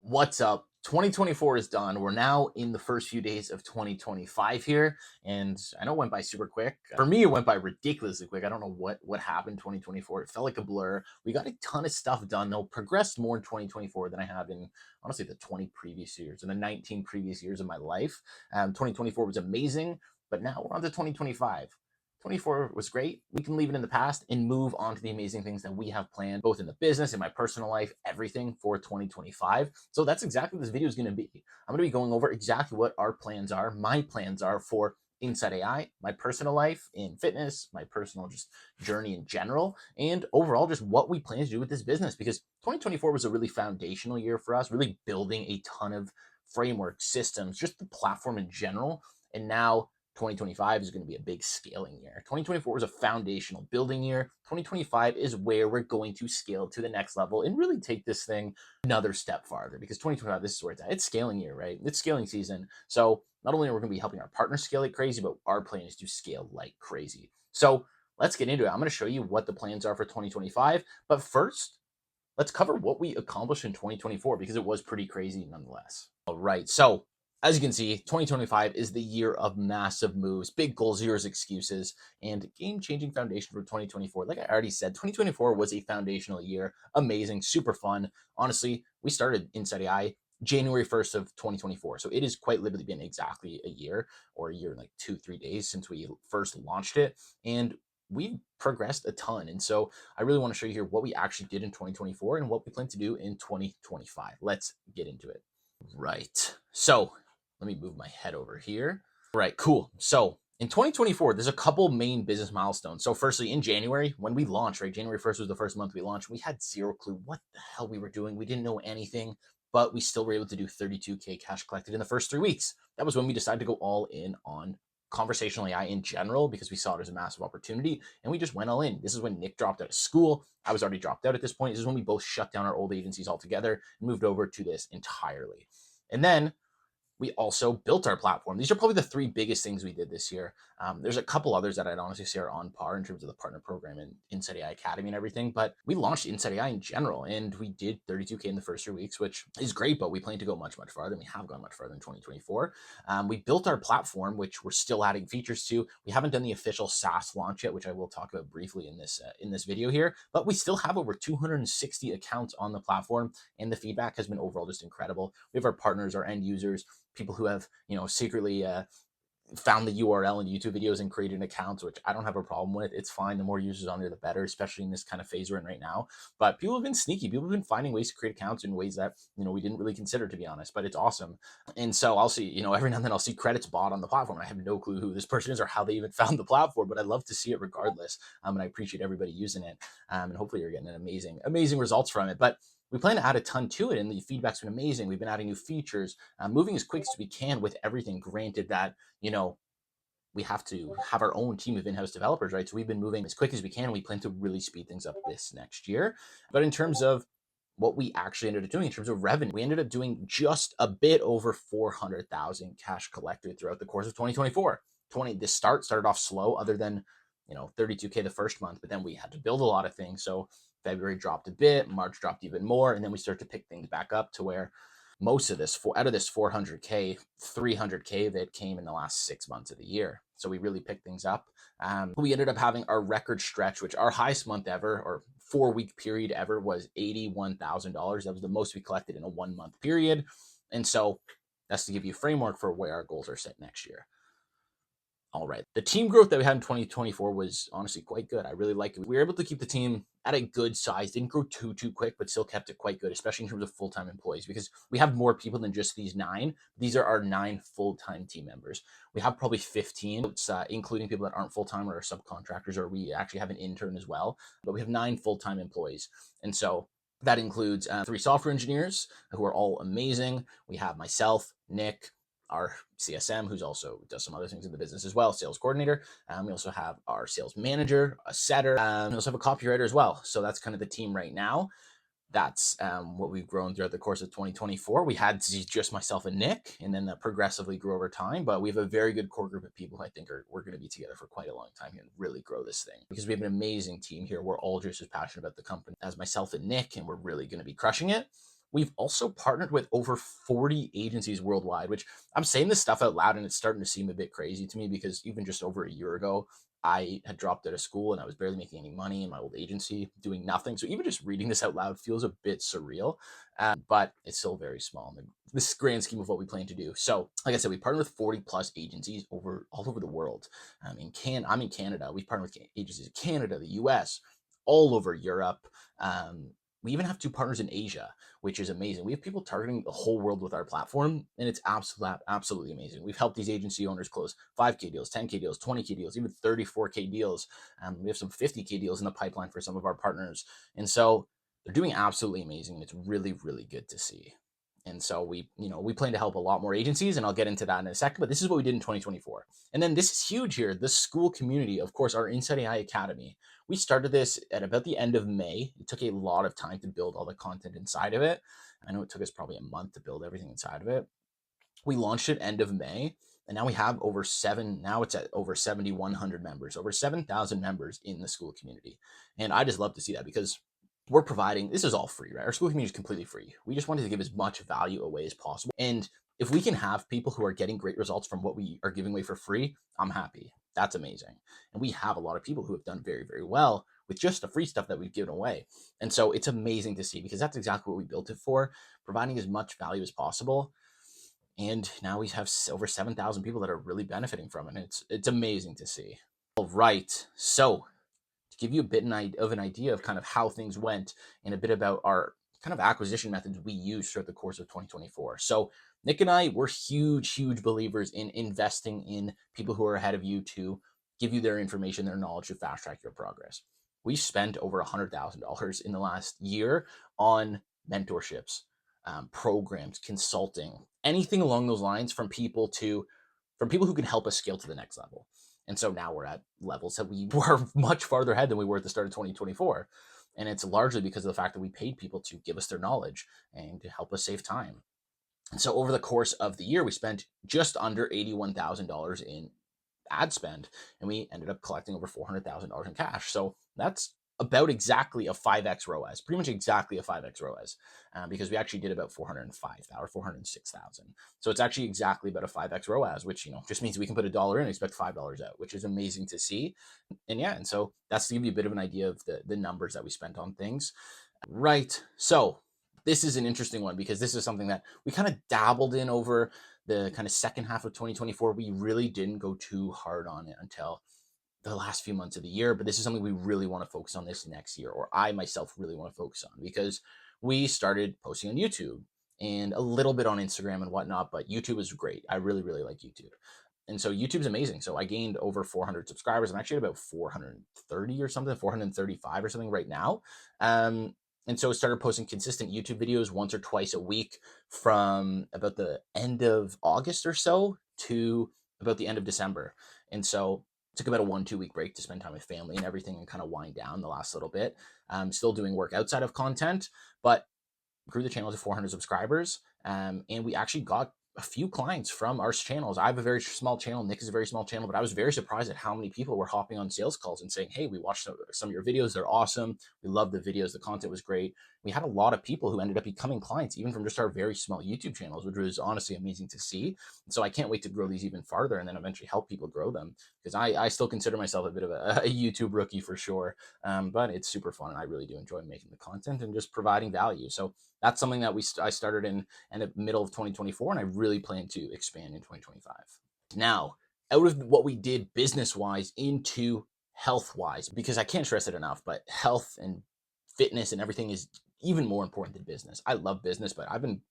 What's up? 2024 is done. We're now in the first few days of 2025 here, and I know it went by super quick. For me, it went by ridiculously quick. I don't know what happened in 2024. It felt like a blur. We got a ton of stuff done, though, progressed more in 2024 than I have in honestly the 20 previous years and the 19 previous years of my life. 2024 was amazing, but now we're on to 2025. 24 was great. We can leave it in the past and move on to the amazing things that we have planned, both in the business, in my personal life, everything for 2025. So that's exactly what this video is going to be. I'm going to be going over exactly what our plans are, my plans are for Inside AI, my personal life in fitness, my personal just journey in general, and overall just what we plan to do with this business. Because 2024 was a really foundational year for us, really building a ton of framework systems, just the platform in general. And now 2025 is going to be a big scaling year. 2024 was a foundational building year. 2025 is where we're going to scale to the next level and really take this thing another step farther, because 2025, this is where it's at. It's scaling year, right? It's scaling season. So not only are we going to be helping our partners scale like crazy, but our plan is to scale like crazy. So let's get into it. I'm going to show you what the plans are for 2025. But first, let's cover what we accomplished in 2024, because it was pretty crazy nonetheless. All right. So as you can see, 2025 is the year of massive moves, big goals, zeros, excuses, and game-changing foundation for 2024. Like I already said, 2024 was a foundational year. Amazing, super fun. Honestly, we started Inside AI January 1st of 2024. So it has quite literally been exactly a year, or a year and like 2-3 days since we first launched it. And we've progressed a ton. And so I really want to show you here what we actually did in 2024 and what we plan to do in 2025. Let's get into it. Right. So let me move my head over here. Right, cool. So in 2024, there's a couple main business milestones. So firstly, in January, when we launched, right, January 1st was the first month we launched, we had zero clue what the hell we were doing. We didn't know anything, but we still were able to do 32K cash collected in the first 3 weeks. That was when we decided to go all in on conversational AI in general, because we saw it as a massive opportunity and we just went all in. This is when Nick dropped out of school. I was already dropped out at this point. This is when we both shut down our old agencies altogether and moved over to this entirely. And then we also built our platform. These are probably the three biggest things we did this year. There's a couple others that I'd honestly say are on par in terms of the partner program and Inside AI Academy and everything, but we launched Inside AI in general, and we did 32K in the first 3 weeks, which is great, but we plan to go much, much farther, and we have gone much farther in 2024. We built our platform, which we're still adding features to. We haven't done the official SaaS launch yet, which I will talk about briefly in this video here, but we still have over 260 accounts on the platform, and the feedback has been overall just incredible. We have our partners, our end users, people who have, secretly found the URL in YouTube videos and created an account, which I don't have a problem with. It's fine. The more users on there, the better, especially in this kind of phase we're in right now. But people have been sneaky. People have been finding ways to create accounts in ways that, we didn't really consider, to be honest, but it's awesome. And so I'll see, every now and then I'll see credits bought on the platform. I have no clue who this person is or how they even found the platform, but I love to see it regardless. And I appreciate everybody using it. And hopefully you're getting an amazing results from it. But we plan to add a ton to it, and the feedback's been amazing. We've been adding new features, moving as quick as we can with everything. Granted that, we have to have our own team of in-house developers, right? So we've been moving as quick as we can. We plan to really speed things up this next year. But in terms of what we actually ended up doing in terms of revenue, we ended up doing just a bit over 400,000 cash collected throughout the course of 2024. The start started off slow, other than 32K the first month, but then we had to build a lot of things. So February dropped a bit, March dropped even more, and then we started to pick things back up to where most of this, out of this 400K, 300K of it came in the last 6 months of the year. So we really picked things up. We ended up having our record stretch, which our highest month ever, or 4-week period ever, was $81,000. That was the most we collected in a 1-month period. And so that's to give you a framework for where our goals are set next year. All right. The team growth that we had in 2024 was honestly quite good. I really like it. We were able to keep the team at a good size. Didn't grow too quick, but still kept it quite good, especially in terms of full-time employees, because we have more people than just these 9. These are our 9 full-time team members. We have probably 15, including people that aren't full-time or are subcontractors, or we actually have an intern as well. But we have 9 full-time employees. And so that includes 3 software engineers who are all amazing. We have myself, Nick, our CSM, who's also does some other things in the business as well, sales coordinator. We also have our sales manager, a setter. We also have a copywriter as well. So that's kind of the team right now. That's what we've grown throughout the course of 2024. We had just myself and Nick, and then that progressively grew over time. But we have a very good core group of people who I think we're going to be together for quite a long time here and really grow this thing, because we have an amazing team here. We're all just as passionate about the company as myself and Nick, and we're really going to be crushing it. we've also partnered with over 40 agencies worldwide, which I'm saying this stuff out loud and it's starting to seem a bit crazy to me because even just over a year ago, I had dropped out of school and I was barely making any money in my old agency, doing nothing. So even just reading this out loud feels a bit surreal, but it's still very small in this grand scheme of what we plan to do. So, like I said, we partner with 40 plus agencies all over the world. I'm in Canada. We've partnered with agencies in Canada, the US, all over Europe. We even have two partners in Asia, which is amazing. We have people targeting the whole world with our platform, and it's absolutely amazing. We've helped these agency owners close 5K deals, 10K deals, 20K deals, even 34K deals. We have some 50K deals in the pipeline for some of our partners. And so they're doing absolutely amazing. It's really, really good to see. And so we plan to help a lot more agencies, and I'll get into that in a second. But this is what we did in 2024. And then this is huge here. The school community, of course, our Insight AI Academy. We started this at about the end of May. It took a lot of time to build all the content inside of it. I know it took us probably a month to build everything inside of it. We launched it end of May, and now we have now it's at over 7,100 members, over 7,000 members in the school community. And I just love to see that because we're providing, this is all free, right? Our school community is completely free. We just wanted to give as much value away as possible. And if we can have people who are getting great results from what we are giving away for free, I'm happy. That's amazing. And we have a lot of people who have done very, very well with just the free stuff that we've given away. And so it's amazing to see because that's exactly what we built it for, providing as much value as possible. And now we have over 7,000 people that are really benefiting from it. It's amazing to see. All right. So to give you a bit of an idea of kind of how things went and a bit about our kind of acquisition methods we used throughout the course of 2024. So Nick and I, we're huge believers in investing in people who are ahead of you to give you their information, their knowledge to fast track your progress. We spent over $100,000 in the last year on mentorships, programs, consulting, anything along those lines from people who can help us scale to the next level. And so now we're at levels that we were much farther ahead than we were at the start of 2024. And it's largely because of the fact that we paid people to give us their knowledge and to help us save time. And so over the course of the year, we spent just under $81,000 in ad spend, and we ended up collecting over $400,000 in cash. So that's about exactly a 5x ROAS, pretty much exactly a 5x ROAS, because we actually did about 405,000 or 406,000. So it's actually exactly about a 5x ROAS, which just means we can put $1 in and expect $5 out, which is amazing to see. And so that's to give you a bit of an idea of the numbers that we spent on things. Right. So this is an interesting one because this is something that we kind of dabbled in over the kind of second half of 2024. We really didn't go too hard on it until the last few months of the year, but this is something we really want to focus on this next year, or I myself really want to focus on, because we started posting on YouTube and a little bit on Instagram and whatnot, but YouTube is great. I really, really like YouTube. And so YouTube's amazing. So I gained over 400 subscribers. I'm actually at about 430 or something, 435 or something right now. And so I started posting consistent YouTube videos once or twice a week from about the end of August or so to about the end of December. And so took about a 1-2 week break to spend time with family and everything and kind of wind down the last little bit. Still doing work outside of content, but grew the channel to 400 subscribers. And we actually got a few clients from our channels. I have a very small channel. Nick is a very small channel, but I was very surprised at how many people were hopping on sales calls and saying, hey, we watched some of your videos. They're awesome. We love the videos. The content was great. We had a lot of people who ended up becoming clients, even from just our very small YouTube channels, which was honestly amazing to see. And so I can't wait to grow these even farther and then eventually help people grow them, because I still consider myself a bit of a YouTube rookie for sure. But it's super fun. And I really do enjoy making the content and just providing value. So that's something that I started in the middle of 2024, and I really plan to expand in 2025. Now, out of what we did business-wise into health-wise, because I can't stress it enough, but health and fitness and everything is even more important than business. I love business, but I've been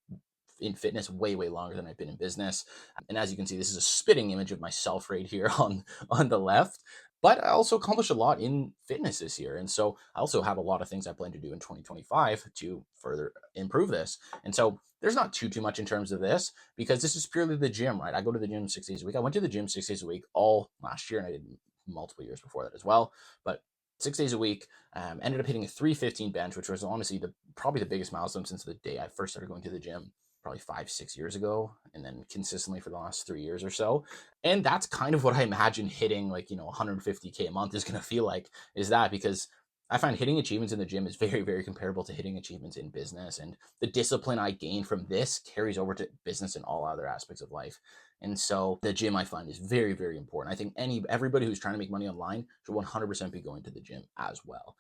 in fitness way longer than I've been in business. And as you can see, this is a spitting image of myself right here on the left. But I also accomplished a lot in fitness this year. And so I also have a lot of things I plan to do in 2025 to further improve this. And so there's not too much in terms of this, because this is purely the gym, right? I go to the gym 6 days a week. I went to the gym 6 days a week all last year, and I did multiple years before that as well. But 6 days a week, ended up hitting a 315 bench, which was honestly probably the biggest milestone since the day I first started going to the gym, probably 5-6 years ago, and then consistently for the last 3 years or so. And that's kind of what I imagine hitting, like, 150K a month is going to feel like, is that, because I find hitting achievements in the gym is very, very comparable to hitting achievements in business. And the discipline I gain from this carries over to business and all other aspects of life. And so the gym I find is very, very important. I think everybody who's trying to make money online should 100% be going to the gym as well.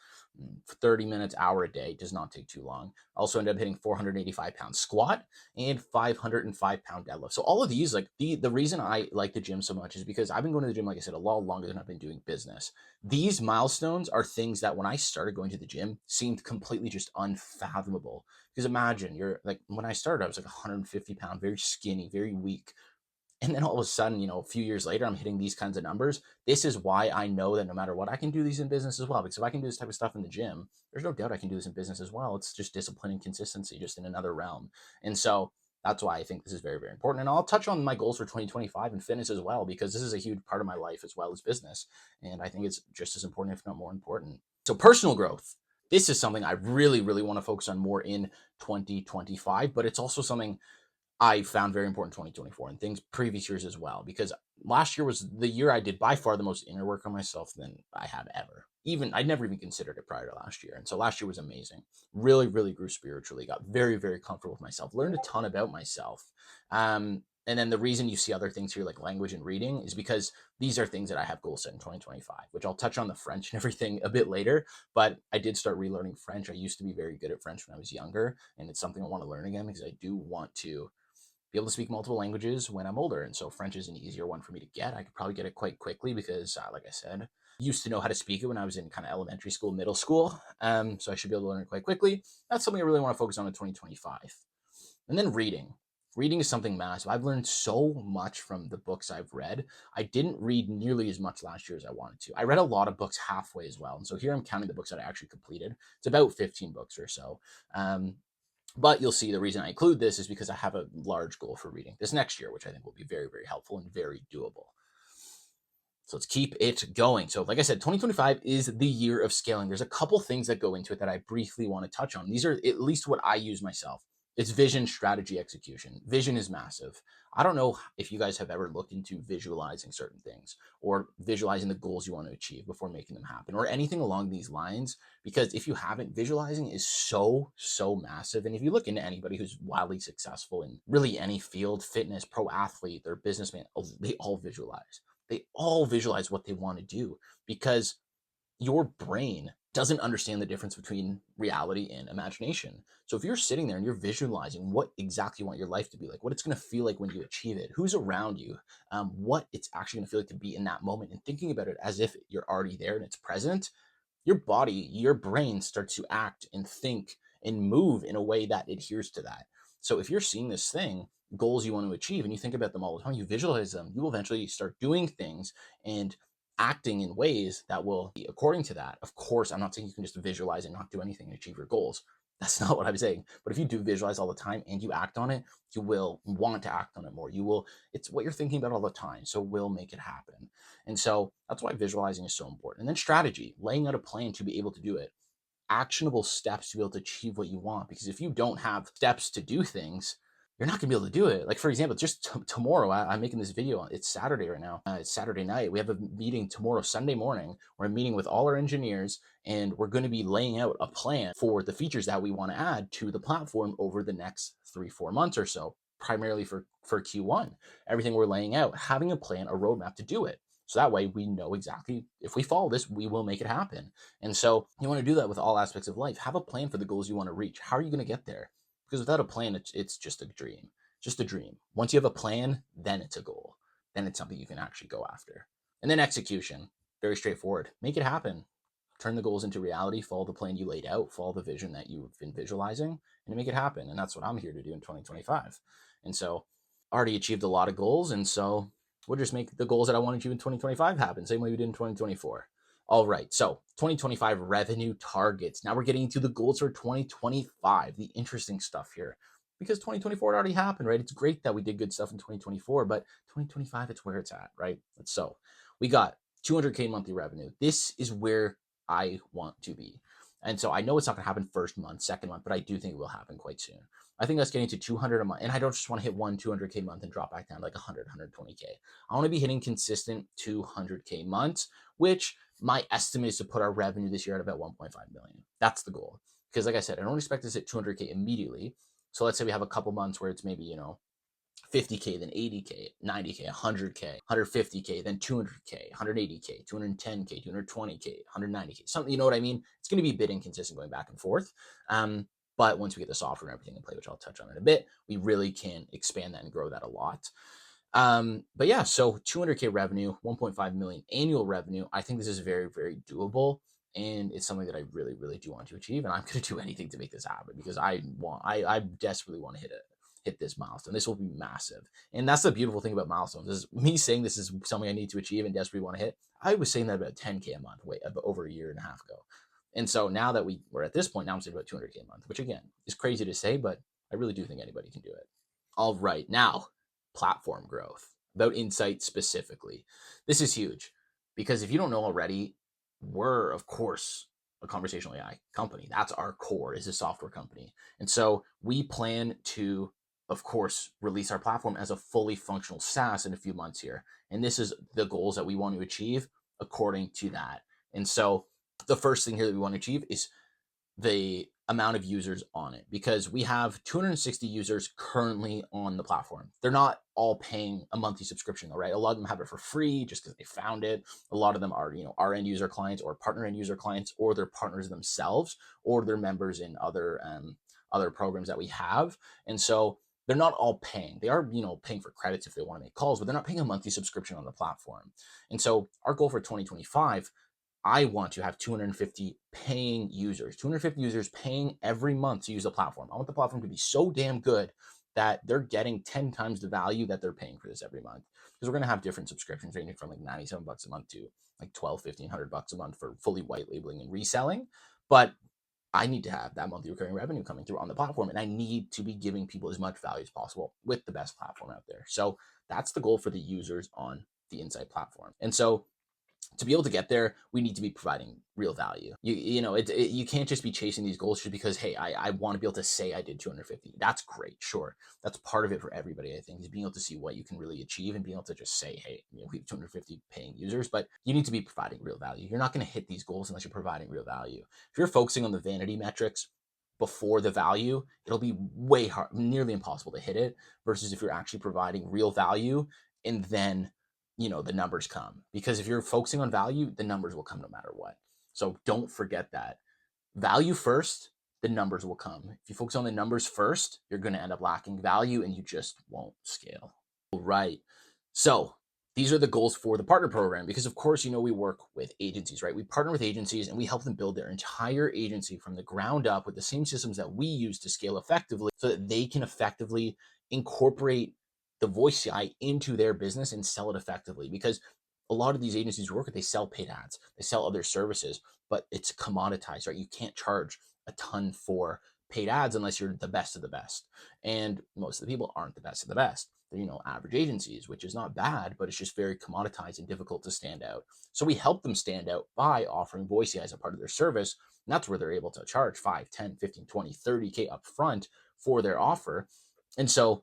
30 minutes, hour a day does not take too long. I also end up hitting 485-pound squat and 505-pound deadlift. So all of these, like the reason I like the gym so much is because I've been going to the gym, like I said, a lot longer than I've been doing business. These milestones are things that when I started going to the gym seemed completely just unfathomable. Because imagine you're like, when I started, I was like 150-pound, very skinny, very weak. And then all of a sudden, a few years later, I'm hitting these kinds of numbers. This is why I know that no matter what, I can do these in business as well. Because if I can do this type of stuff in the gym, there's no doubt I can do this in business as well. It's just discipline and consistency, just in another realm. And so that's why I think this is very, very important. And I'll touch on my goals for 2025 and fitness as well, because this is a huge part of my life as well as business. And I think it's just as important, if not more important. So personal growth. This is something I really, really want to focus on more in 2025, but it's also something I found very important in 2024 and things previous years as well, because last year was the year I did by far the most inner work on myself than I have ever. Even I'd never even considered it prior to last year. And so last year was amazing. Really, really grew spiritually, got very, very comfortable with myself, learned a ton about myself. And then the reason you see other things here like language and reading is because these are things that I have goals set in 2025, which I'll touch on the French and everything a bit later. But I did start relearning French. I used to be very good at French when I was younger, and it's something I want to learn again because I do want to be able to speak multiple languages when I'm older. And so French is an easier one for me to get. I could probably get it quite quickly because, like I said, used to know how to speak it when I was in kind of elementary school, middle school. So I should be able to learn it quite quickly. That's something I really want to focus on in 2025. And then reading. Reading is something massive. I've learned so much from the books I've read. I didn't read nearly as much last year as I wanted to. I read a lot of books halfway as well. And so here I'm counting the books that I actually completed. It's about 15 books or so. But you'll see the reason I include this is because I have a large goal for reading this next year, which I think will be very, very helpful and very doable. So let's keep it going. So like I said, 2025 is the year of scaling. There's a couple things that go into it that I briefly want to touch on. These are at least what I use myself. It's vision, strategy, execution. Vision is massive. I don't know if you guys have ever looked into visualizing certain things or visualizing the goals you want to achieve before making them happen or anything along these lines. Because if you haven't, visualizing is so, so massive. And if you look into anybody who's wildly successful in really any field, fitness, pro athlete, or businessman, they all visualize. They all visualize what they want to do because your brain doesn't understand the difference between reality and imagination. So if you're sitting there and you're visualizing what exactly you want your life to be like, what it's going to feel like when you achieve it, who's around you, what it's actually going to feel like to be in that moment, and thinking about it as if you're already there and it's present, your body, your brain starts to act and think and move in a way that adheres to that. So if you're seeing this thing, goals you want to achieve, and you think about them all the time, you visualize them, you will eventually start doing things and acting in ways that will be according to that. Of course, I'm not saying you can just visualize and not do anything and achieve your goals. That's not what I'm saying. But if you do visualize all the time and you act on it, you will want to act on it more. You will, it's what you're thinking about all the time. So will make it happen. And so that's why visualizing is so important. And then strategy, laying out a plan to be able to do it, actionable steps to be able to achieve what you want. Because if you don't have steps to do things, you're not going to be able to do it. Like, for example, just tomorrow, I'm making this video. It's Saturday right now. It's Saturday night. We have a meeting tomorrow, Sunday morning. We're meeting with all our engineers, and we're going to be laying out a plan for the features that we want to add to the platform over the next 3-4 months or so, primarily for Q1. Everything we're laying out, having a plan, a roadmap to do it. So that way we know exactly if we follow this, we will make it happen. And so you want to do that with all aspects of life. Have a plan for the goals you want to reach. How are you going to get there? Because without a plan, it's just a dream. Just a dream. Once you have a plan, then it's a goal. Then it's something you can actually go after. And then execution, very straightforward. Make it happen. Turn the goals into reality. Follow the plan you laid out. Follow the vision that you've been visualizing, and make it happen. And that's what I'm here to do in 2025. And so already achieved a lot of goals. And so we'll just make the goals that I want to achieve in 2025 happen, same way we did in 2024. All right, so 2025 revenue targets. Now we're getting into the goals for 2025, the interesting stuff here, because 2024 already happened, right? It's great that we did good stuff in 2024, but 2025, it's where it's at, right? So we got 200K monthly revenue. This is where I want to be. And so I know it's not going to happen first month, second month, but I do think it will happen quite soon. I think that's getting to 200 a month. And I don't just want to hit one 200K month and drop back down to like 100, 120K. I want to be hitting consistent 200K months, which my estimate is to put our revenue this year at about 1.5 million. That's the goal. Because like I said, I don't expect to hit 200K immediately. So let's say we have a couple months where it's maybe, 50K, then 80K, 90K, 100K, 150K, then 200K, 180K, 210K, 220K, 190K, something, you know what I mean? It's going to be a bit inconsistent going back and forth. But once we get the software and everything in play, which I'll touch on in a bit, we really can expand that and grow that a lot. But yeah, so 200K revenue, 1.5 million annual revenue. I think this is very, very doable. And it's something that I really, really do want to achieve. And I'm going to do anything to make this happen because I desperately want to hit this milestone. This will be massive. And that's the beautiful thing about milestones is me saying this is something I need to achieve and desperately want to hit. I was saying that about 10K a month, over a year and a half ago. And so now that we're at this point, now I'm saying about 200K a month, which again is crazy to say, but I really do think anybody can do it. All right, now platform growth, about Insight specifically. This is huge because if you don't know already, we're of course a conversational AI company. That's our core, is a software company. And so we plan to, of course, release our platform as a fully functional SaaS in a few months here. And this is the goals that we want to achieve according to that. And so the first thing here that we want to achieve is the amount of users on it, because we have 260 users currently on the platform. They're not all paying a monthly subscription though, right? A lot of them have it for free just because they found it. A lot of them are, our end user clients or partner end user clients, or they're partners themselves, or they're members in other programs that we have. And so they're not all paying. They are, paying for credits if they want to make calls, but they're not paying a monthly subscription on the platform. And so our goal for 2025, I want to have 250 paying users, 250 users paying every month to use the platform. I want the platform to be so damn good that they're getting 10 times the value that they're paying for this every month. Because we're going to have different subscriptions ranging from like 97 bucks a month to like 12, 1500 bucks a month for fully white labeling and reselling. But I need to have that monthly recurring revenue coming through on the platform, and I need to be giving people as much value as possible with the best platform out there. So that's the goal for the users on the Insight platform. And so to be able to get there, we need to be providing real value. You can't just be chasing these goals just because, hey, I want to be able to say I did 250. That's great, sure. That's part of it for everybody, I think, is being able to see what you can really achieve and being able to just say, hey, we have 250 paying users, but you need to be providing real value. You're not going to hit these goals unless you're providing real value. If you're focusing on the vanity metrics before the value, it'll be way hard, nearly impossible to hit it, versus if you're actually providing real value and then the numbers come. Because if you're focusing on value, the numbers will come no matter what. So don't forget that. Value first, the numbers will come. If you focus on the numbers first, you're going to end up lacking value and you just won't scale. All right. So these are the goals for the partner program, because of course, we work with agencies, right? We partner with agencies and we help them build their entire agency from the ground up with the same systems that we use to scale effectively, so that they can effectively incorporate the voice AI into their business and sell it effectively. Because a lot of these agencies work with, they sell paid ads, they sell other services, but it's commoditized, right? You can't charge a ton for paid ads unless you're the best of the best. And most of the people aren't the best of the best. They're, average agencies, which is not bad, but it's just very commoditized and difficult to stand out. So we help them stand out by offering voice AI as a part of their service. And that's where they're able to charge 5, 10, 15, 20, 30K upfront for their offer. And so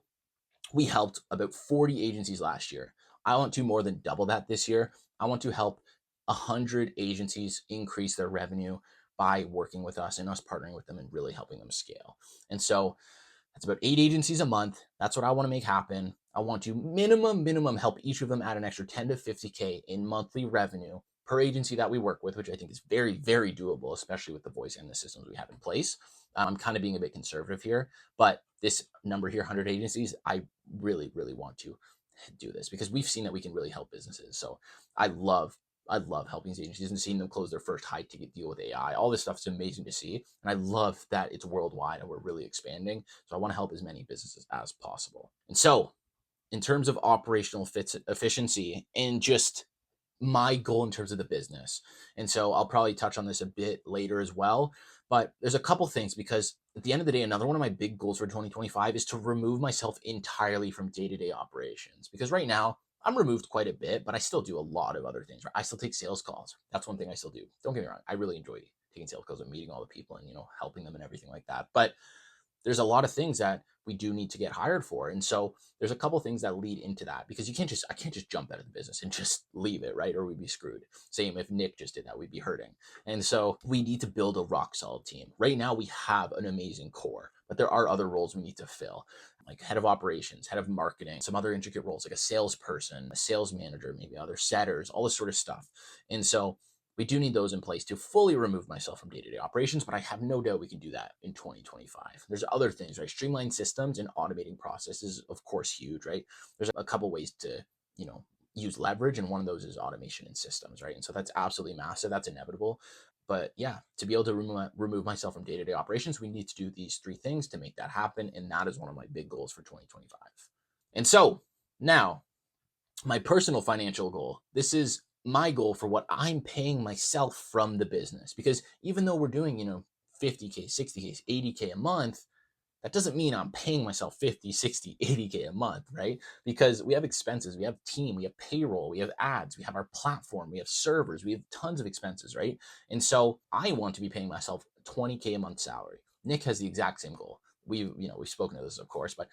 we helped about 40 agencies last year. I want to more than double that this year. I want to help 100 agencies increase their revenue by working with us and us partnering with them and really helping them scale. And so that's about 8 agencies a month. That's what I want to make happen. I want to minimum help each of them add an extra 10 to 50K in monthly revenue per agency that we work with, which I think is very, very doable, especially with the voice and the systems we have in place. I'm kind of being a bit conservative here, but this number here, 100 agencies, I really, really want to do this because we've seen that we can really help businesses. So I love helping these agencies and seeing them close their first high ticket deal with AI. All this stuff is amazing to see. And I love that it's worldwide and we're really expanding. So I want to help as many businesses as possible. And so in terms of operational efficiency and just my goal in terms of the business. And so I'll probably touch on this a bit later as well, but there's a couple things, because at the end of the day, another one of my big goals for 2025 is to remove myself entirely from day-to-day operations, because right now I'm removed quite a bit, but I still do a lot of other things. Right? I still take sales calls. That's one thing I still do. Don't get me wrong. I really enjoy taking sales calls and meeting all the people and, helping them and everything like that. But there's a lot of things that we do need to get hired for. And so there's a couple things that lead into that, because I can't just jump out of the business and just leave it, right? Or we'd be screwed. Same if Nick just did that, we'd be hurting. And so we need to build a rock solid team. Right now we have an amazing core, but there are other roles we need to fill, like head of operations, head of marketing, some other intricate roles like a salesperson, a sales manager, maybe other setters, all this sort of stuff. And so we do need those in place to fully remove myself from day-to-day operations, but I have no doubt we can do that in 2025. There's other things, right? Streamline systems and automating processes, of course, huge, right? There's a couple ways to, you know, use leverage, and one of those is automation and systems, right? And so that's absolutely massive. That's inevitable. But yeah, to be able to remove myself from day-to-day operations, we need to do these three things to make that happen. And that is one of my big goals for 2025. And so now, my personal financial goal, this is my goal for what I'm paying myself from the business. Because even though we're doing, 50K, 60K, 80K a month, that doesn't mean I'm paying myself 50, 60, 80K a month, right? Because we have expenses, we have team, we have payroll, we have ads, we have our platform, we have servers, we have tons of expenses, right? And so I want to be paying myself 20K a month salary. Nick has the exact same goal. We've spoken to this, of course, but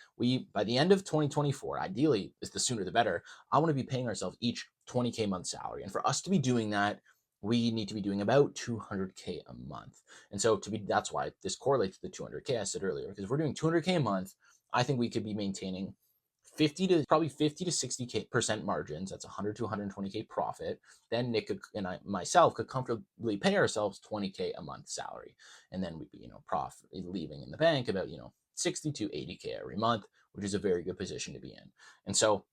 by the end of 2024, ideally, is the sooner the better, I want to be paying ourselves each 20K a month salary. And for us to be doing that, we need to be doing about 200K a month. And so that's why this correlates to the 200K I said earlier, because if we're doing 200K a month, I think we could be maintaining 50 to 60% margins. That's 100 to 120K profit. Then Nick and myself could comfortably pay ourselves 20K a month salary. And then we'd be, profit leaving in the bank about, 60 to 80K every month, which is a very good position to be in. And so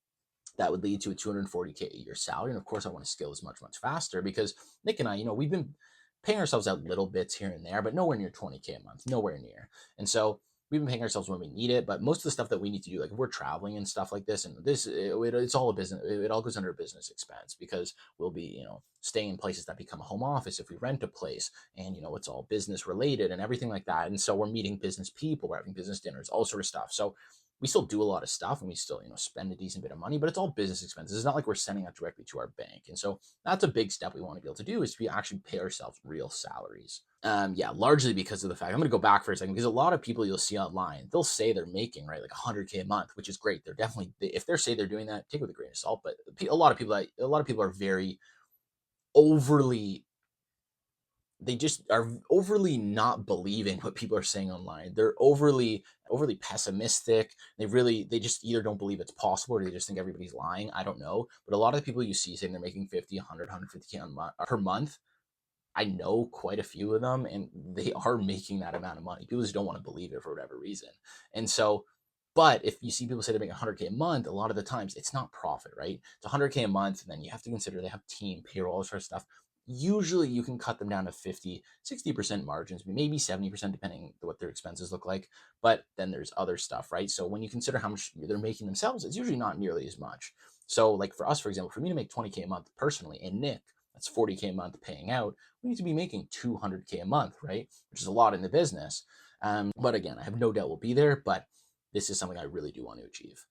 that would lead to a 240K a year salary. And of course, I want to scale this much, much faster, because Nick and I, we've been paying ourselves out little bits here and there, but nowhere near 20K a month, nowhere near. And so we've been paying ourselves when we need it. But most of the stuff that we need to do, like if we're traveling and stuff like this, and it's all a business, it all goes under a business expense, because we'll be, staying in places that become a home office if we rent a place, and, it's all business related and everything like that. And so we're meeting business people, we're having business dinners, all sort of stuff. So we still do a lot of stuff, and we still, spend a decent bit of money, but it's all business expenses. It's not like we're sending that directly to our bank. And so that's a big step we want to be able to do, is to actually pay ourselves real salaries. Yeah, largely because of the fact, I'm going to go back for a second, because a lot of people you'll see online, they'll say they're making, right, like 100K a month, which is great. They're definitely, if they say they're doing that, take it with a grain of salt. But a lot of people are very overly, they just are overly not believing what people are saying online. They're overly pessimistic. They just either don't believe it's possible, or they just think everybody's lying. I don't know. But a lot of the people you see saying they're making 50, 100, 150K per month, I know quite a few of them, and they are making that amount of money. People just don't want to believe it for whatever reason. And so, but if you see people say they're making 100K a month, a lot of the times it's not profit, right? It's 100K a month, and then you have to consider they have team, payroll, all sort of stuff. Usually you can cut them down to 50, 60% margins, maybe 70%, depending on what their expenses look like. But then there's other stuff, right? So when you consider how much they're making themselves, it's usually not nearly as much. So like for us, for example, for me to make 20K a month personally, and Nick, that's 40K a month paying out, we need to be making 200K a month, right? Which is a lot in the business. But again, I have no doubt we'll be there, but this is something I really do want to achieve.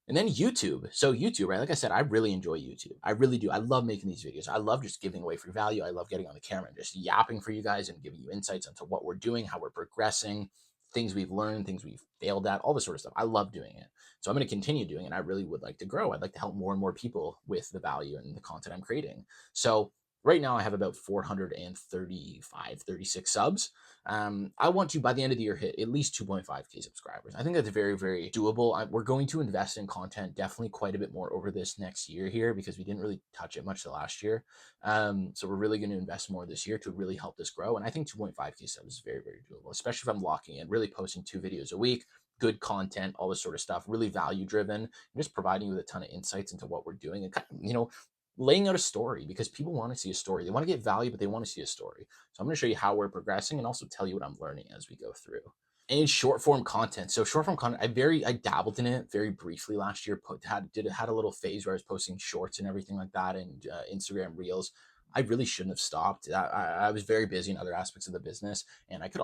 And then YouTube. So YouTube, right? Like I said, I really enjoy YouTube. I really do. I love making these videos. I love just giving away free value. I love getting on the camera and just yapping for you guys and giving you insights into what we're doing, how we're progressing, things we've learned, things we've failed at, all this sort of stuff. I love doing it. So I'm going to continue doing it. I really would like to grow. I'd like to help more and more people with the value and the content I'm creating. So right now I have about 435, 36 subs. I want to, by the end of the year, hit at least 2.5K subscribers. I think that's very, very doable. We're going to invest in content definitely quite a bit more over this next year here, because we didn't really touch it much the last year. So we're really going to invest more this year to really help this grow. And I think 2.5K subs is very, very doable, especially if I'm locking in, really posting 2 videos a week, good content, all this sort of stuff, really value driven, just providing you with a ton of insights into what we're doing, and kind of, laying out a story, because people want to see a story. They want to get value, but they want to see a story. So I'm going to show you how we're progressing, and also tell you what I'm learning as we go through. And short form content. So short form content, I dabbled in it very briefly last year. Had a little phase where I was posting shorts and everything like that, and Instagram Reels. I really shouldn't have stopped. I was very busy in other aspects of the business, and that could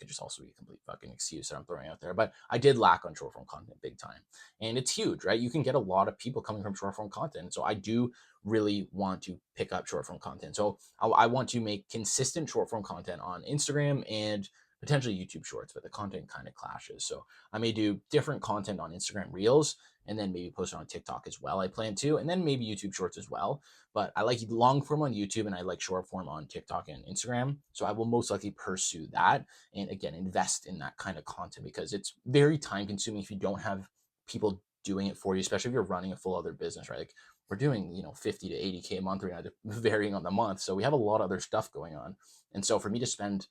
just also be a complete fucking excuse that I'm throwing out there. But I did lack on short form content big time, and it's huge, right? You can get a lot of people coming from short form content. So I do really want to pick up short form content. So I want to make consistent short form content on Instagram, and potentially YouTube Shorts, but the content kind of clashes. So I may do different content on Instagram Reels and then maybe post it on TikTok as well. I plan to, and then maybe YouTube Shorts as well. But I like long form on YouTube and I like short form on TikTok and Instagram. So I will most likely pursue that and again, invest in that kind of content because it's very time consuming if you don't have people doing it for you, especially if you're running a full other business, right? Like we're doing, 50 to 80K a month right now, varying on the month. So we have a lot of other stuff going on. And so for me to spend,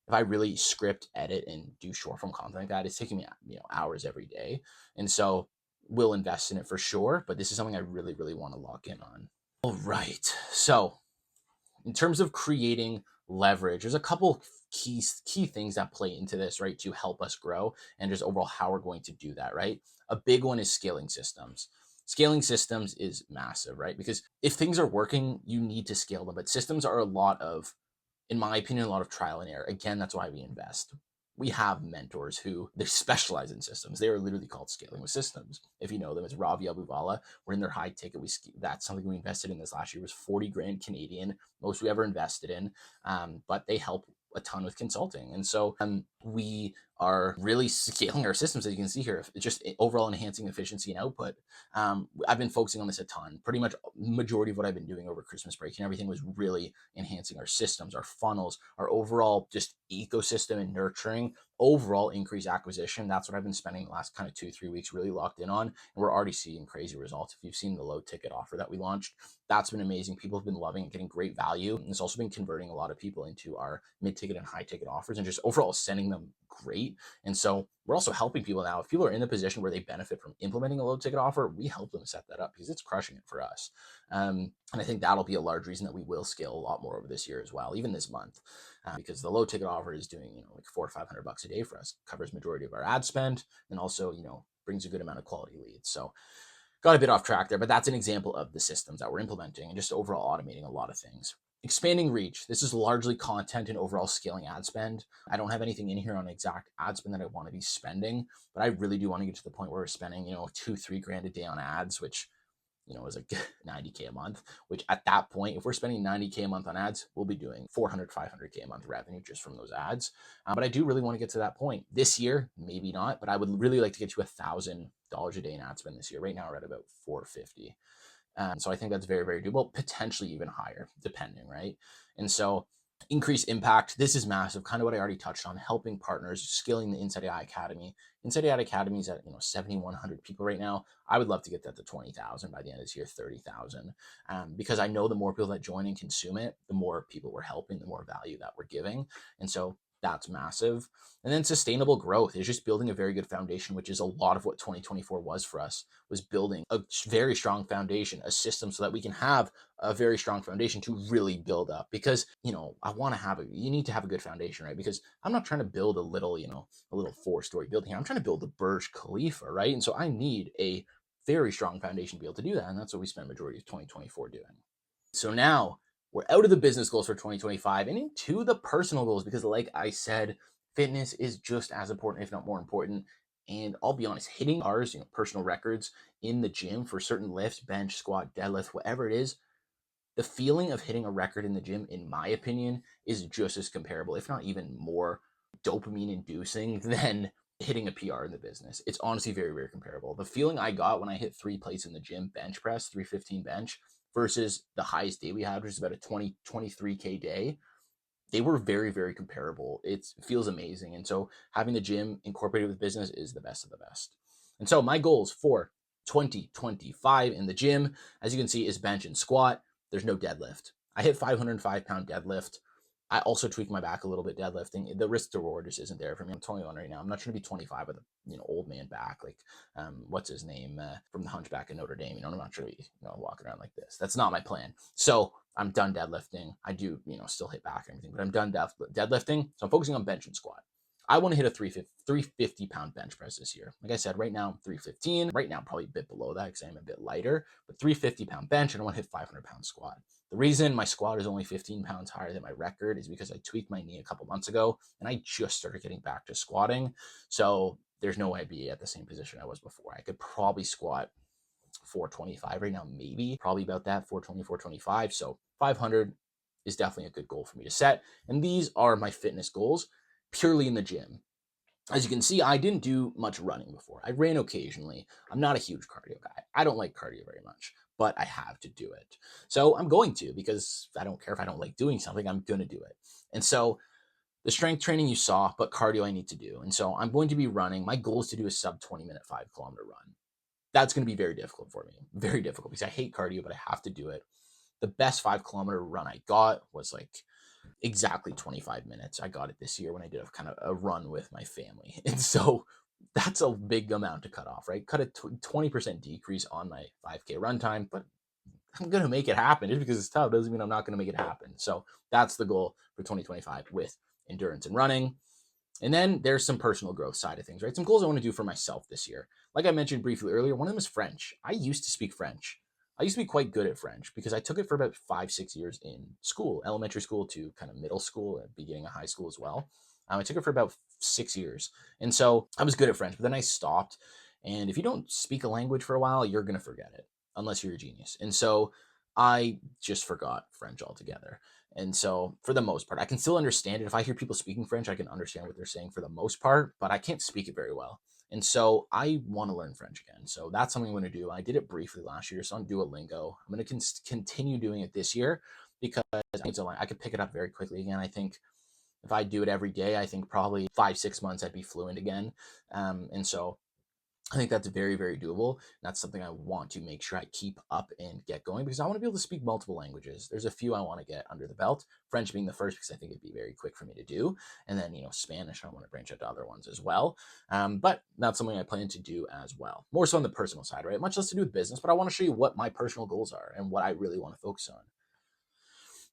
if I really script, edit, and do short form content like that, it's taking me, hours every day. And so we'll invest in it for sure. But this is something I really, really want to lock in on. All right. So in terms of creating leverage, there's a couple key things that play into this, right, to help us grow and just overall how we're going to do that, right? A big one is scaling systems. Scaling systems is massive, right? Because if things are working, you need to scale them. But systems are a lot of, in my opinion, a lot of trial and error. Again, that's why we invest. We have mentors who they specialize in systems. They are literally called Scaling with Systems. If you know them, it's Ravi Abuvala. We're in their high ticket. That's something we invested in this last year was 40 grand Canadian, most we ever invested in. But they help a ton with consulting. And so we are really scaling our systems, as you can see here. It's just overall enhancing efficiency and output. I've been focusing on this a ton. Pretty much majority of what I've been doing over Christmas break and everything was really enhancing our systems, our funnels, our overall just ecosystem and nurturing, overall increase acquisition. That's what I've been spending the last kind of 2-3 weeks really locked in on. And we're already seeing crazy results. If you've seen the low ticket offer that we launched, that's been amazing. People have been loving it, getting great value. And it's also been converting a lot of people into our mid-ticket and high-ticket offers and just overall sending them great. And so we're also helping people now. If people are in the position where they benefit from implementing a low-ticket offer, we help them set that up because it's crushing it for us. And I think that'll be a large reason that we will scale a lot more over this year as well, even this month, because the low-ticket offer is doing, like $400 or $500 a day for us, covers majority of our ad spend, and also, brings a good amount of quality leads. So got a bit off track there, but that's an example of the systems that we're implementing and just overall automating a lot of things. Expanding reach. This is largely content and overall scaling ad spend. I don't have anything in here on exact ad spend that I want to be spending, but I really do want to get to the point where we're spending, 2-3 grand a day on ads, which, is like 90K a month, which at that point, if we're spending 90K a month on ads, we'll be doing 400, 500K a month revenue just from those ads. But I do really want to get to that point this year, maybe not, but I would really like to get to $1,000 a day in ad spend this year. Right now we're at about 450. So I think that's very, very doable, potentially even higher, depending, right? And so increase impact. This is massive, kind of what I already touched on, helping partners, scaling the Inside AI Academy. Inside AI Academy is at 7,100 people right now. I would love to get that to 20,000 by the end of this year, 30,000, because I know the more people that join and consume it, the more people we're helping, the more value that we're giving. And so that's massive. And then sustainable growth is just building a very good foundation, which is a lot of what 2024 was for us, was building a very strong foundation, a system so that we can have a very strong foundation to really build up. Because, you need to have a good foundation, right? Because I'm not trying to build a little 4-story building here. I'm trying to build the Burj Khalifa, right? And so I need a very strong foundation to be able to do that. And that's what we spent majority of 2024 doing. So now we're out of the business goals for 2025 and into the personal goals because, like I said, fitness is just as important, if not more important. And I'll be honest, hitting ours, personal records in the gym for certain lifts, bench, squat, deadlift, whatever it is, the feeling of hitting a record in the gym, in my opinion, is just as comparable, if not even more dopamine inducing than hitting a PR in the business. It's honestly very, very comparable. The feeling I got when I hit 3 plates in the gym, bench press, 315 bench, versus the highest day we had, which is about a 23K day, they were very, very comparable. It feels amazing. And so having the gym incorporated with business is the best of the best. And so my goals for 2025 in the gym, as you can see, is bench and squat. There's no deadlift. I hit 505-pound deadlift. I also tweak my back a little bit deadlifting. The risk to reward just isn't there for me. I'm 21 right now. I'm not trying to be 25 with a old man back like what's his name from the Hunchback of Notre Dame. I'm not sure walking around like this. That's not my plan. So I'm done deadlifting. I do still hit back and everything, but I'm done deadlifting. So I'm focusing on bench and squat. I want to hit a 350-pound bench press this year. Like I said, right now, 315. Right now, probably a bit below that because I'm a bit lighter, but 350-pound bench, and I want to hit 500-pound squat. The reason my squat is only 15 pounds higher than my record is because I tweaked my knee a couple months ago, and I just started getting back to squatting. So there's no way I'd be at the same position I was before. I could probably squat 425 right now, maybe, probably about that, 420, 425. So 500 is definitely a good goal for me to set. And these are my fitness goals. purely in the gym. As you can see, I didn't do much running before. I ran occasionally. I'm not a huge cardio guy. I don't like cardio very much, but I have to do it. So I'm going to, because I don't care if I don't like doing something, I'm going to do it. And so the strength training you saw, but cardio I need to do. And so I'm going to be running. My goal is to do a sub 20-minute 5 kilometer run. That's going to be very difficult for me. Very difficult because I hate cardio, but I have to do it. The best 5 kilometer run I got was like exactly 25 minutes. I got it this year when I did a kind of a run with my family. And so that's a big amount to cut off, right? Cut a 20% decrease on my 5K run time, but I'm going to make it happen. Just because it's tough doesn't mean I'm not going to make it happen. So that's the goal for 2025 with endurance and running. And then there's some personal growth side of things, right? Some goals I want to do for myself this year. Like I mentioned briefly earlier, one of them is French. I used to speak French. I used to be quite good at French because I took it for about 5, 6 years in school, elementary school to kind of middle school and beginning of high school as well. I took it for about 6 years. And so I was good at French, but then I stopped. And if you don't speak a language for a while, you're going to forget it unless you're a genius. And so I just forgot French altogether. And so, for the most part, I can still understand it. If I hear people speaking French, I can understand what they're saying for the most part, but I can't speak it very well. And so, I want to learn French again. So, that's something I'm going to do. I did it briefly last year, so on Duolingo. I'm going to continue doing it this year because I could pick it up very quickly again. I think if I do it every day, I think probably 5, 6 months I'd be fluent again. And so, I think that's very, very doable. That's something I want to make sure I keep up and get going because I want to be able to speak multiple languages. There's a few I want to get under the belt, French being the first because I think it'd be very quick for me to do. And then, Spanish, I want to branch out to other ones as well. But that's something I plan to do as well. More so on the personal side, right? Much less to do with business, but I want to show you what my personal goals are and what I really want to focus on.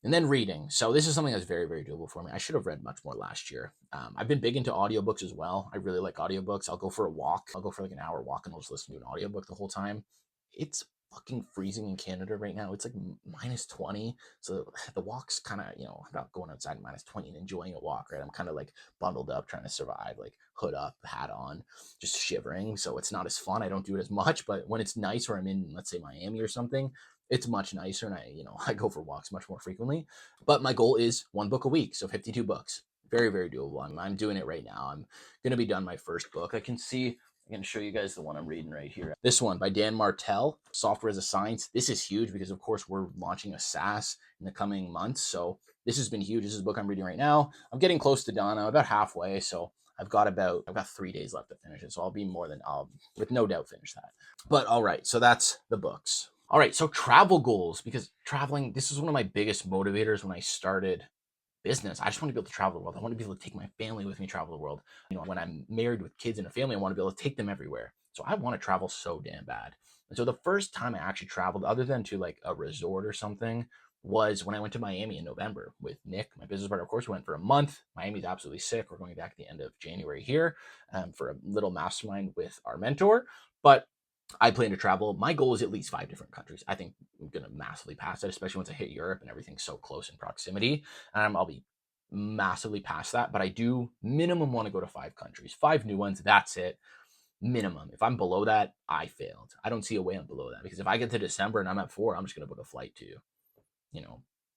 And then reading. So this is something that's very, very doable for me. I should have read much more last year. I've been big into audiobooks as well. I really like audiobooks. I'll go for a walk. I'll go for like an hour walk and I'll just listen to an audiobook the whole time. It's fucking freezing in Canada right now. It's like minus 20. So the walk's kind of, about going outside minus 20 and enjoying a walk, right? I'm kind of like bundled up trying to survive, like hood up, hat on, just shivering. So it's not as fun. I don't do it as much, but when it's nice or I'm in, let's say Miami or something, it's much nicer and I go for walks much more frequently. But my goal is 1 book a week, so 52 books. Very, very doable. I'm doing it right now. I'm going to be done my first book. I'm going to show you guys the one I'm reading right here. This one by Dan Martell, Software as a Science. This is huge because, of course, we're launching a SaaS in the coming months. So this has been huge. This is a book I'm reading right now. I'm getting close to done. I'm about halfway. So I've got 3 days left to finish it. So I'll with no doubt finish that. But all right. So that's the books. All right, so travel goals, because traveling, this is one of my biggest motivators when I started business. I just want to be able to travel the world. I want to be able to take my family with me travel the world. When I'm married with kids and a family, I want to be able to take them everywhere. So I want to travel so damn bad. And so the first time I actually traveled, other than to like a resort or something, was when I went to Miami in November with Nick, my business partner. Of course, we went for a month. Miami's absolutely sick. We're going back at the end of January here for a little mastermind with our mentor. But I plan to travel. My goal is at least 5 different countries. I think I'm going to massively pass that, especially once I hit Europe and everything's so close in proximity. I'll be massively past that, but I do minimum want to go to 5 countries, 5 new ones. That's it. Minimum. If I'm below that, I failed. I don't see a way I'm below that because if I get to December and I'm at 4, I'm just going to book a flight to,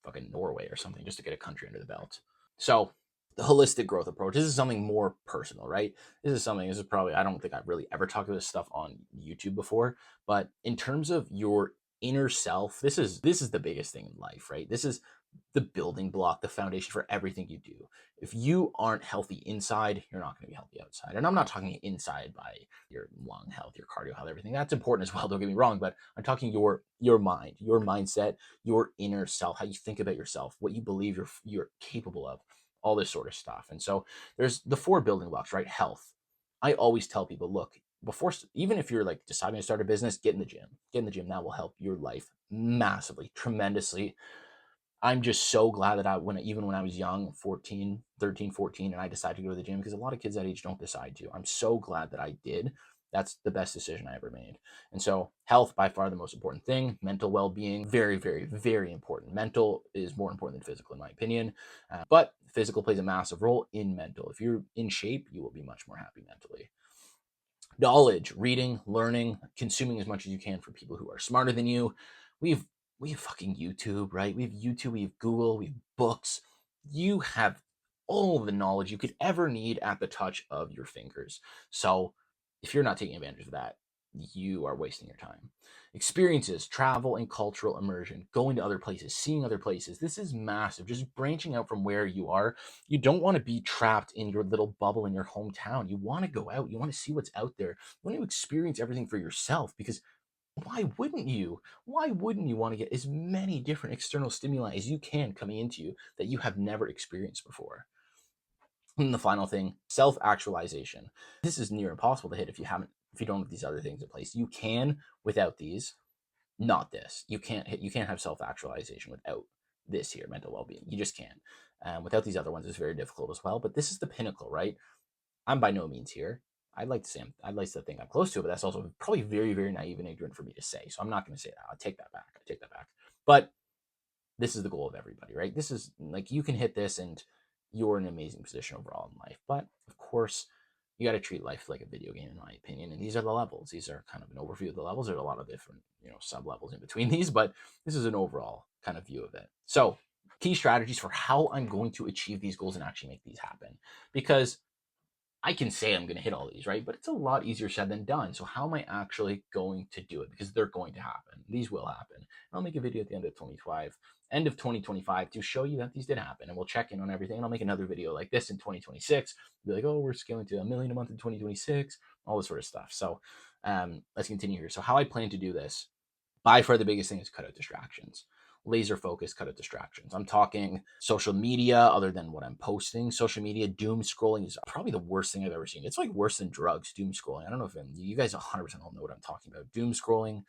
fucking Norway or something just to get a country under the belt. So the holistic growth approach. This is something more personal, right? This is probably, I don't think I've really ever talked about this stuff on YouTube before, but in terms of your inner self, this is the biggest thing in life, right? This is the building block, the foundation for everything you do. If you aren't healthy inside, you're not going to be healthy outside. And I'm not talking inside by your lung health, your cardio health, everything. That's important as well. Don't get me wrong, but I'm talking your mind, your mindset, your inner self, how you think about yourself, what you believe you're capable of, all this sort of stuff. And so there's the 4 building blocks, right? Health. I always tell people, look, even if you're like deciding to start a business, get in the gym. Get in the gym. That will help your life massively, tremendously. I'm just so glad that even when I was young, 13, 14, and I decided to go to the gym, because a lot of kids that age don't decide to. I'm so glad that I did. That's the best decision I ever made. And so health, by far the most important thing. Mental well-being, very, very, very important. Mental is more important than physical, in my opinion. But physical plays a massive role in mental. If you're in shape, you will be much more happy mentally. Knowledge, reading, learning, consuming as much as you can from people who are smarter than you. We have fucking YouTube, right? We have YouTube, we have Google, we have books. You have all the knowledge you could ever need at the touch of your fingers. So if you're not taking advantage of that, you are wasting your time. Experiences, travel, and cultural immersion, going to other places, seeing other places. This is massive. Just branching out from where you are. You don't want to be trapped in your little bubble in your hometown. You want to go out. You want to see what's out there. You want to experience everything for yourself, because why wouldn't you? Why wouldn't you want to get as many different external stimuli as you can coming into you that you have never experienced before? And the final thing, self-actualization. This is near impossible to hit if you don't have these other things in place. You can without these, not this. You can't have self-actualization without this here, mental well-being. You just can't. Without these other ones, it's very difficult as well. But this is the pinnacle, right? I'm by no means here. I'd like to think I'm close to it, but that's also probably very, very naive and ignorant for me to say. So I'm not going to say that. I'll take that back. I take that back. But this is the goal of everybody, right? This is like, you can hit this and you're in an amazing position overall in life. But of course, you got to treat life like a video game, in my opinion. And these are the levels. These are kind of an overview of the levels. There's a lot of different, sub levels in between these, but this is an overall kind of view of it. So, key strategies for how I'm going to achieve these goals and actually make these happen. Because I can say I'm going to hit all these, right? But it's a lot easier said than done. So how am I actually going to do it? Because they're going to happen. These will happen. I'll make a video at the end of 2025 to show you that these did happen, and we'll check in on everything. And I'll make another video like this in 2026. Be like, oh, we're scaling to $1 million a month in 2026, all this sort of stuff. So let's continue here. So how I plan to do this, by far the biggest thing is cut out distractions. Laser focus, cut out distractions. I'm talking social media other than what I'm posting. Social media, doom scrolling is probably the worst thing I've ever seen. It's like worse than drugs, doom scrolling. I don't know if you guys 100% all know what I'm talking about. Doom scrolling,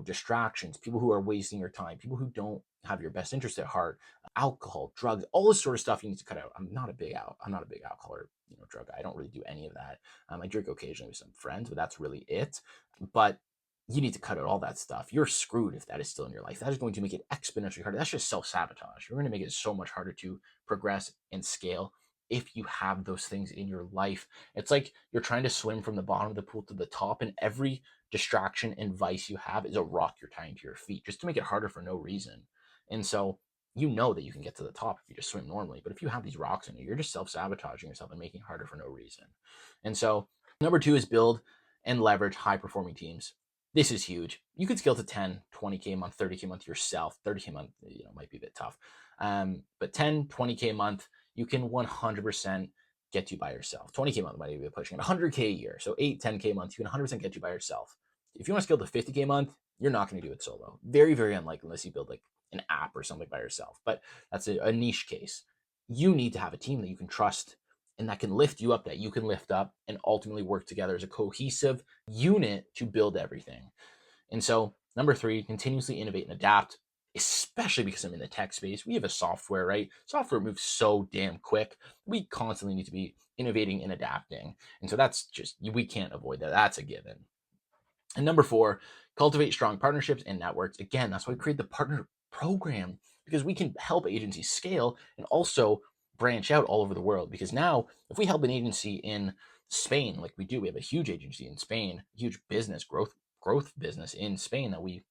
distractions, people who are wasting your time, people who don't have your best interest at heart, alcohol, drugs, all this sort of stuff you need to cut out. I'm not a big alcohol or drug guy. I don't really do any of that. I drink occasionally with some friends, but that's really it. But you need to cut out all that stuff. You're screwed if that is still in your life. That is going to make it exponentially harder. That's just self-sabotage. You're going to make it so much harder to progress and scale if you have those things in your life. It's like you're trying to swim from the bottom of the pool to the top, and every distraction and vice you have is a rock you're tying to your feet just to make it harder for no reason. And so you know that you can get to the top if you just swim normally. But if you have these rocks in you, you're just self-sabotaging yourself and making it harder for no reason. And so number 2 is build and leverage high-performing teams. This is huge. You could scale to 10, 20K a month, 30K a month yourself. 30K a month, might be a bit tough. But 10, 20K a month, you can 100% get you by yourself. 20K a month might be pushing it. 100K a year. So 8, 10K a month, you can 100% get you by yourself. If you want to scale to 50K a month, you're not going to do it solo. Very, very unlikely unless you build like an app or something by yourself. But that's a niche case. You need to have a team that you can trust and that can lift you up, that you can lift up, and ultimately work together as a cohesive unit to build everything. And so, number 3, continuously innovate and adapt, especially because I'm in the tech space. We have a software, right? Software moves so damn quick. We constantly need to be innovating and adapting. And so that's just, we can't avoid that. That's a given. And number 4, cultivate strong partnerships and networks. Again, that's why we create the partner program, because we can help agencies scale and also branch out all over the world. Because now, if we help an agency in Spain, like we do, we have a huge agency in Spain, huge business growth business in Spain that we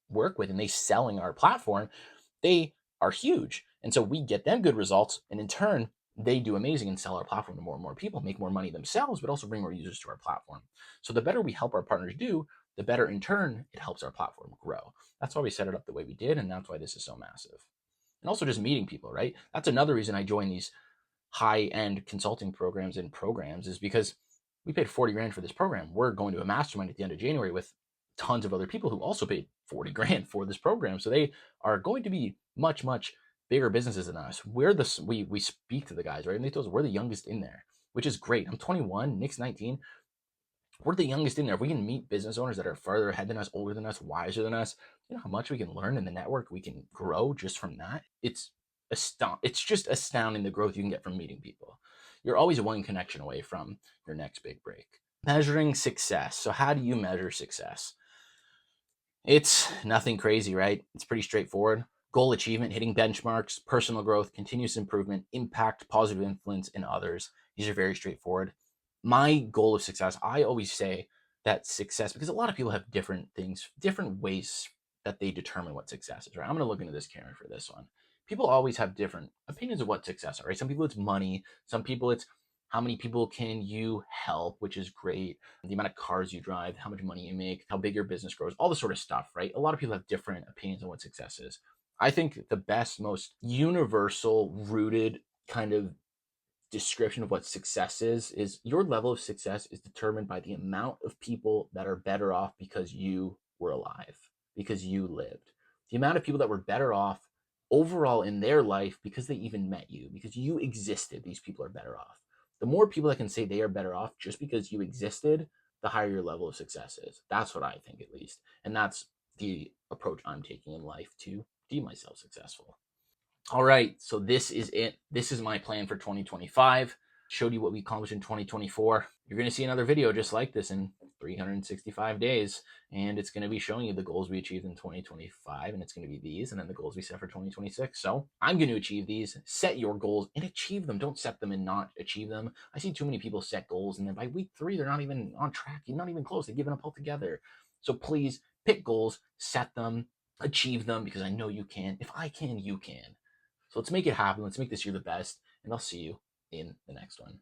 work with, and they selling our platform, they are huge. And so we get them good results, and in turn, they do amazing and sell our platform to more and more people, make more money themselves, but also bring more users to our platform. So the better we help our partners do, the better in turn it helps our platform grow. That's why we set it up the way we did, and that's why this is so massive. And also just meeting people, right? That's another reason I joined these high-end consulting programs is because we paid 40 grand for this program. We're going to a mastermind at the end of January with tons of other people who also paid 40 grand for this program. So they are going to be much, much bigger businesses than us. We speak to the guys, right? And they told us we're the youngest in there, which is great. I'm 21, Nick's 19. We're the youngest in there. If we can meet business owners that are further ahead than us, older than us, wiser than us, you know how much we can learn in the network we can grow just from that? It's just astounding the growth you can get from meeting people. You're always one connection away from your next big break. Measuring success. So how do you measure success? It's nothing crazy, right? It's pretty straightforward. Goal achievement, hitting benchmarks, personal growth, continuous improvement, impact, positive influence in others. These are very straightforward. My goal of success, I always say that success, because a lot of people have different things, different ways that they determine what success is, right? I'm going to look into this camera for this one. people always have different opinions of what success are, right? Some people it's money, some people it's how many people can you help, which is great, the amount of cars you drive, how much money you make, how big your business grows, all this sort of stuff, right? A lot of people have different opinions on what success is. I think the best, most universal, rooted kind of description of what success is your level of success is determined by the amount of people that are better off because you were alive, because you lived. The amount of people that were better off overall in their life because they even met you, because you existed, these people are better off. The more people that can say they are better off just because you existed, the higher your level of success is. That's what I think, at least. And that's the approach I'm taking in life to deem myself successful. All right, so this is it. This is my plan for 2025. Showed you what we accomplished in 2024. You're going to see another video just like this in 365 days, and it's going to be showing you the goals we achieved in 2025, and it's going to be these, and then the goals we set for 2026. So I'm going to achieve these. Set your goals and achieve them. Don't set them and not achieve them. I see too many people set goals, and then by week 3, they're not even on track. You're not even close. They've given up altogether. So please pick goals, set them, achieve them, because I know you can. If I can, you can. So let's make it happen. Let's make this year the best. And I'll see you in the next one.